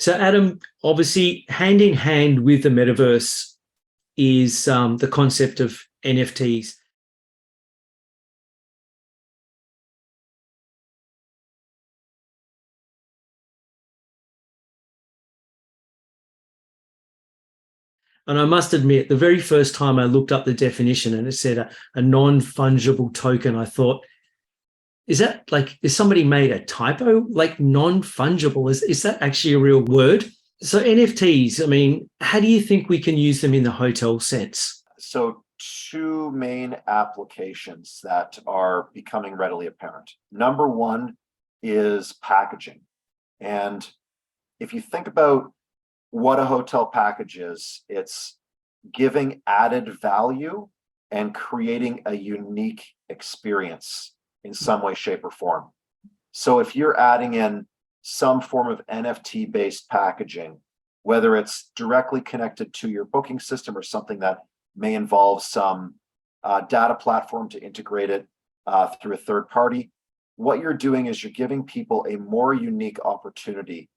So, Adam, obviously, hand in hand with the metaverse is the concept of NFTs. And I must admit, the very first time I looked up the definition and it said a non-fungible token, I thought, is that like, is somebody made a typo? Like non-fungible, is that actually a real word? So NFTs, I mean, how do you think we can use them in the hotel sense? So two main applications that are becoming readily apparent. Number one is packaging. And if you think about what a hotel package is, it's giving added value and creating a unique experience in some way, shape, or form. So if you're adding in some form of NFT-based packaging, whether it's directly connected to your booking system or something that may involve some data platform to integrate it through a third party, what you're doing is you're giving people a more unique opportunity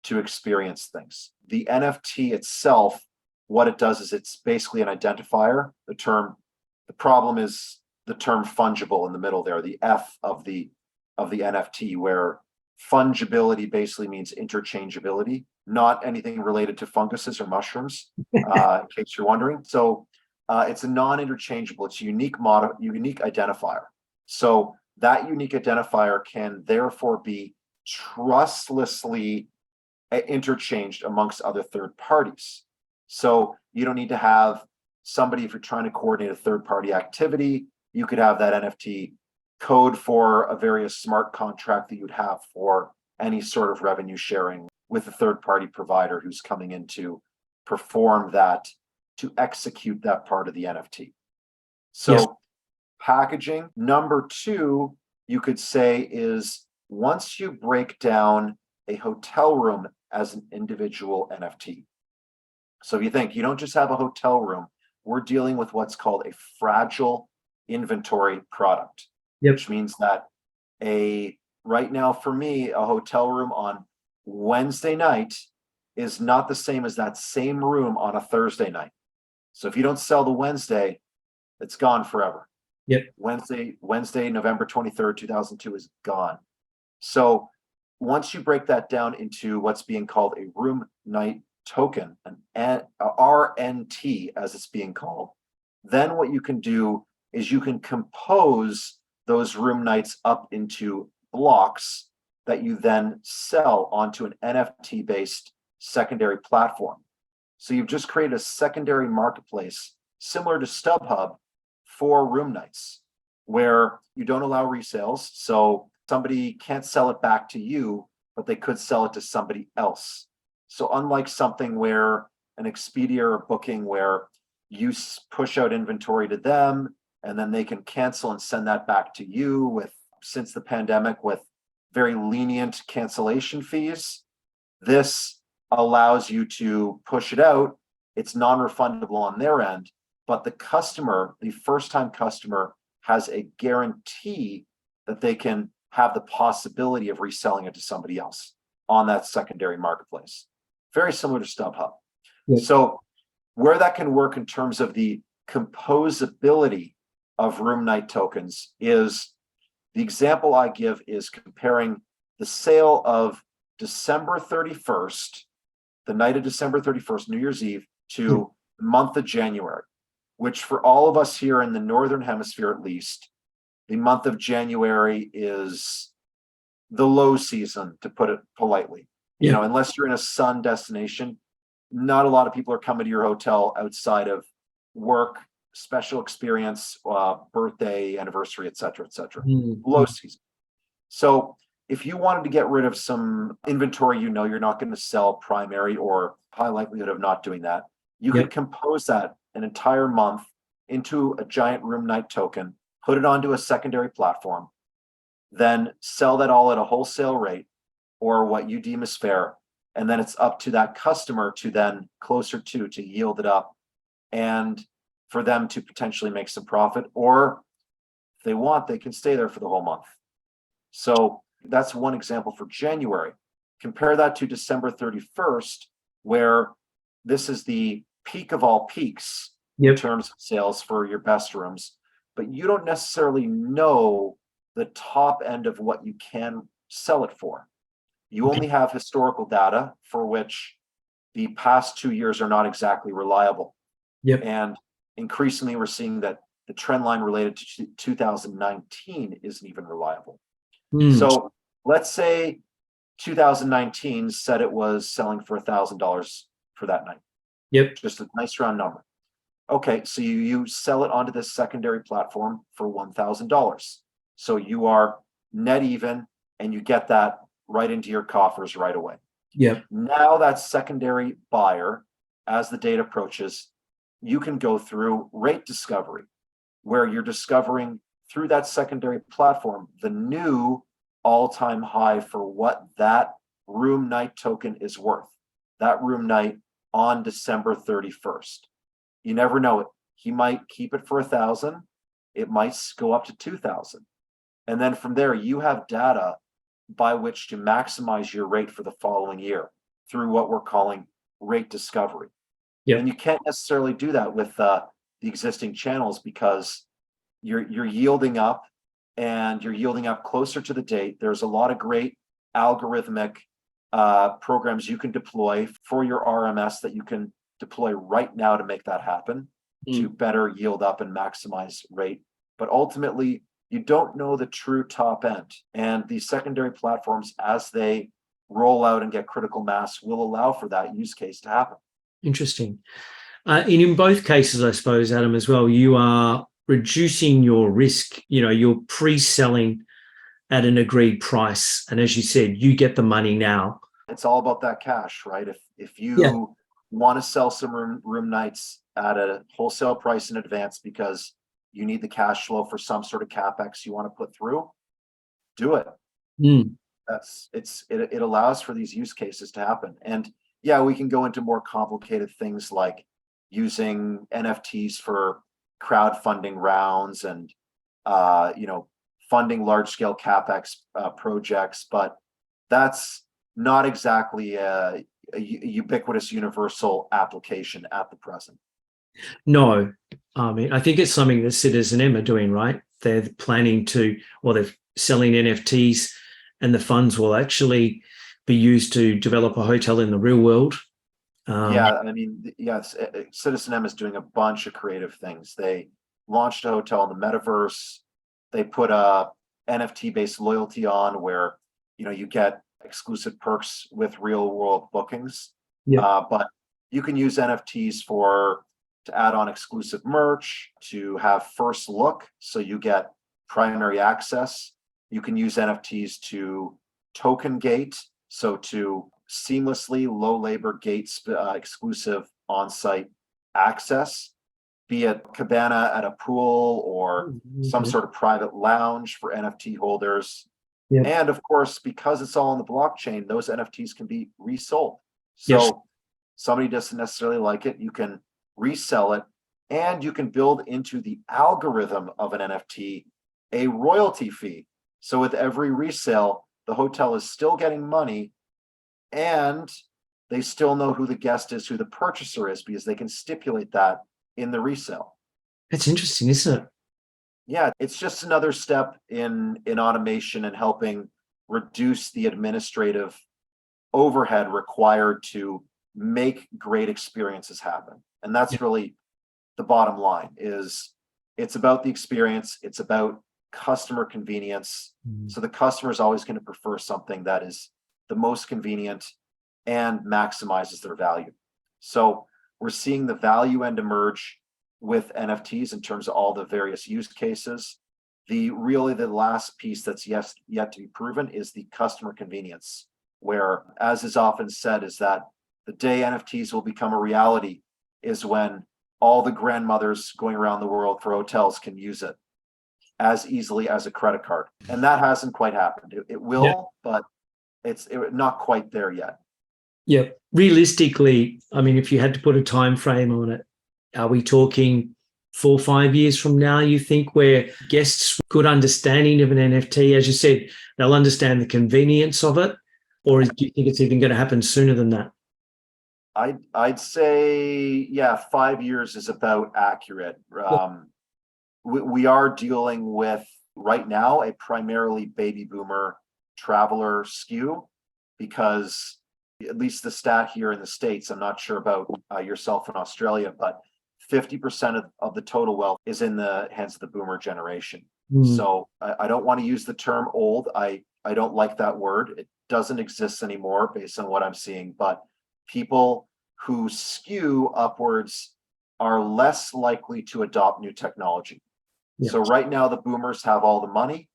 to experience things. The NFT itself, what it does is it's basically an identifier. The problem is the term fungible in the middle there, the F of the NFT, where fungibility basically means interchangeability, not anything related to funguses or mushrooms, in case you're wondering. So it's a non-interchangeable, it's a unique identifier. So that unique identifier can therefore be trustlessly interchanged amongst other third parties. So you don't need to have somebody, if you're trying to coordinate a third party activity, you could have that NFT code for a various smart contract that you'd have for any sort of revenue sharing with a third party provider who's coming in to perform that, to execute that part of the NFT. So yes. Packaging. Number two, you could say, is once you break down a hotel room as an individual NFT. So if you think, you don't just have a hotel room, we're dealing with what's called a fragile inventory product, which means that right now for me, a hotel room on Wednesday night is not the same as that same room on a Thursday night. So if you don't sell the Wednesday, it's gone forever. Wednesday, November 23rd, 2002 is gone. So once you break that down into what's being called a room night token, an RNT as it's being called, then what you can do is you can compose those room nights up into blocks that you then sell onto an NFT-based secondary platform. So you've just created a secondary marketplace similar to StubHub for room nights, where you don't allow resales. So somebody can't sell it back to you, but they could sell it to somebody else. So unlike something where an Expedia or Booking, where you push out inventory to them and then they can cancel and send that back to you since the pandemic, with very lenient cancellation fees, this allows you to push it out. It's non-refundable on their end, but the customer, the first-time customer, has a guarantee that they can have the possibility of reselling it to somebody else on that secondary marketplace. Very similar to StubHub. So where that can work in terms of the composability of room night tokens is, the example I give is comparing the sale of December 31st, the night of December 31st, New Year's Eve, to the month of January, which for all of us here in the Northern Hemisphere, at least, the month of January is the low season, to put it politely. You know, unless you're in a sun destination, not a lot of people are coming to your hotel outside of work, special experience, birthday, anniversary, et cetera, et cetera. Low season. So if you wanted to get rid of some inventory, you know you're not going to sell primary, or high likelihood of not doing that, you could compose that an entire month into a giant room night token, put it onto a secondary platform, then sell that all at a wholesale rate, or what you deem as fair, and then it's up to that customer to then to yield it up, and for them to potentially make some profit, or if they want, they can stay there for the whole month. So that's one example for January. compare that to December 31st, where this is the peak of all peaks in terms of sales for your best rooms, but you don't necessarily know the top end of what you can sell it for. You only have historical data for which the past 2 years are not exactly reliable. And increasingly, we're seeing that the trend line related to 2019 isn't even reliable. So let's say 2019 said it was selling for $1,000 for that night. Just a nice round number. Okay, so you sell it onto this secondary platform for $1,000. So you are net even, and you get that right into your coffers right away. Now that secondary buyer, as the date approaches, you can go through rate discovery, where you're discovering through that secondary platform the new all-time high for what that room night token is worth. That room night on December 31st. You never know it. He might keep it for 1,000. It might go up to 2,000. And then from there, you have data by which to maximize your rate for the following year through what we're calling rate discovery. And you can't necessarily do that with the existing channels, because you're yielding up, and you're yielding up closer to the date. There's a lot of great algorithmic programs you can deploy for your RMS that you can deploy right now to make that happen, to better yield up and maximize rate. But ultimately, you don't know the true top end. And these secondary platforms, as they roll out and get critical mass, will allow for that use case to happen. Interesting. And in both cases, I suppose, Adam, as well, you are reducing your risk. You're pre-selling at an agreed price. And as you said, you get the money now. It's all about that cash, right? If you want to sell some room nights at a wholesale price in advance because you need the cash flow for some sort of CapEx you want to put through, do it. It allows for these use cases to happen. And yeah, we can go into more complicated things like using NFTs for crowdfunding rounds and funding large scale CapEx projects, but that's not exactly a ubiquitous universal application at the present. No, I mean, I think it's something that Citizen M are doing, right? They're planning to, or they're selling NFTs, and the funds will actually be used to develop a hotel in the real world. Citizen M is doing a bunch of creative things. They launched a hotel in the Metaverse. They put a NFT-based loyalty on where you get exclusive perks with real world bookings. But you can use NFTs to add on exclusive merch, to have first look, so you get primary access. You can use NFTs to token gate, so to seamlessly low labor gates exclusive on-site access, be it cabana at a pool or some sort of private lounge for NFT holders. And of course, because it's all on the blockchain, those NFTs can be resold. So somebody doesn't necessarily like it, you can resell it, and you can build into the algorithm of an NFT a royalty fee. So with every resale, the hotel is still getting money, and they still know who the guest is, who the purchaser is, because they can stipulate that in the resale. That's interesting, isn't it? Yeah, it's just another step in automation and helping reduce the administrative overhead required to make great experiences happen. And that's really the bottom line. Is it's about the experience, it's about customer convenience. So the customer is always going to prefer something that is the most convenient and maximizes their value. So we're seeing the value end emerge with NFTs in terms of all the various use cases. The last piece that's yet to be proven is the customer convenience, where, as is often said, is that the day NFTs will become a reality is when all the grandmothers going around the world for hotels can use it as easily as a credit card. And that hasn't quite happened. It will, but it's not quite there yet. Yeah. Realistically, I mean, if you had to put a time frame on it, are we talking 4 or 5 years from now, you think, where guests, good understanding of an NFT, as you said, they'll understand the convenience of it? or do you think it's even going to happen sooner than that? I'd say, yeah, 5 years is about accurate. We are dealing with right now a primarily baby boomer traveler skew, because at least the stat here in the States, I'm not sure about yourself in Australia, but 50% of the total wealth is in the hands of the boomer generation. So I don't want to use the term old. I don't like that word. It doesn't exist anymore based on what I'm seeing, but people who skew upwards are less likely to adopt new technology. Yeah. So right now, the boomers have all the money.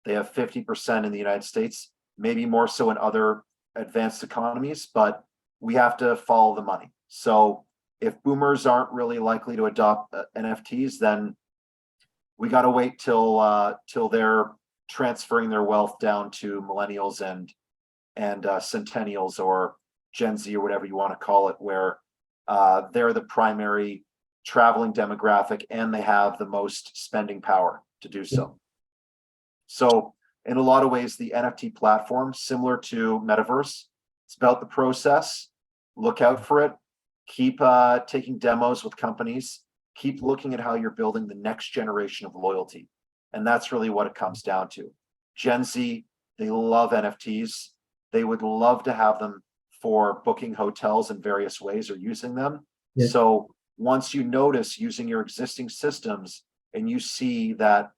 They have 50% in the United States, maybe more so in other advanced economies, but we have to follow the money. So if boomers aren't really likely to adopt NFTs, then we got to wait till they're transferring their wealth down to millennials and centennials or Gen Z or whatever you want to call it, where they're the primary traveling demographic and they have the most spending power to do so. So in a lot of ways, the NFT platform, similar to Metaverse, it's about the process. Look out for it. Keep taking demos with companies. Keep looking at how you're building the next generation of loyalty. And that's really what it comes down to. Gen Z, they love NFTs. They would love to have them for booking hotels in various ways or using them. Yeah. So once you notice using your existing systems and you see that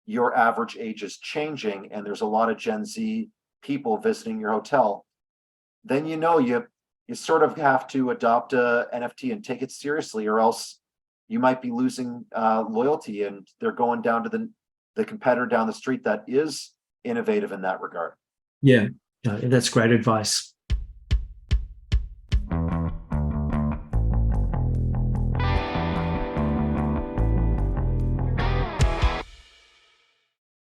your average age is changing and there's a lot of Gen Z people visiting your hotel, then you know you sort of have to adopt a NFT and take it seriously, or else you might be losing loyalty and they're going down to the competitor down the street that is innovative in that regard. Yeah, that's great advice.